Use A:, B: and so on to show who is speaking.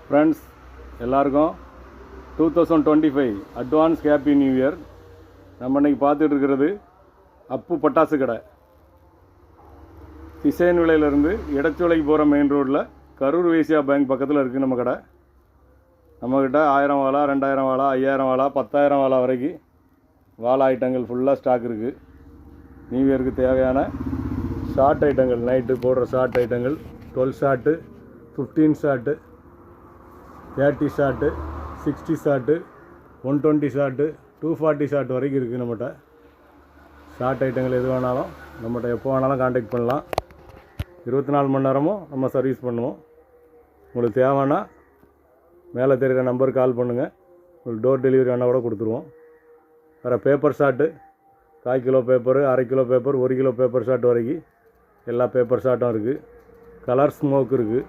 A: Friends எல்லாருக்கும் 2025 advance happy new year. நம்ம இன்றைக்கி பார்த்துட்டு இருக்கிறது அப்பு பட்டாசு கடை. திசையன் விலையிலேருந்து இடச்சோலைக்கு போகிற மெயின் ரோட்டில் கரூர் வைசியா பேங்க் பக்கத்தில் இருக்குது நம்ம கடை. நம்மக்கிட்ட 1000 வாழா, 2000 வாழா, 5000 வாழா, 10000 வாழா வரைக்கும் வாழை ஐட்டங்கள் ஃபுல்லாக ஸ்டாக் இருக்குது. நியூ இயருக்கு தேவையான ஷார்ட் ஐட்டங்கள், நைட்டு போடுற ஷார்ட் ஐட்டங்கள் 12 shot, 15 shot, 30 shot, 60 shot, 120 shot, 240 shot வரைக்கும் இருக்குது நம்மகிட்ட. ஷார்ட் ஐட்டங்கள் எது வேணாலும் நம்மகிட்ட எப்போ வேணாலும் காண்டாக்ட் பண்ணலாம். 24 மணி நேரமும் நம்ம சர்வீஸ் பண்ணுவோம். உங்களுக்கு தேவைன்னா மேலே தெரிகிற நம்பருக்கு கால் பண்ணுங்கள். உங்களுக்கு டோர் டெலிவரி வேணால் கூட கொடுத்துருவோம். வேறு பேப்பர் ஷார்ட்டு, 1/4 கிலோ பேப்பரு, 1/2 கிலோ பேப்பர், 1 கிலோ பேப்பர் ஷார்ட் வரைக்கும் எல்லா பேப்பர் ஷார்ட்டும் இருக்குது. கலர் ஸ்மோக் இருக்குது.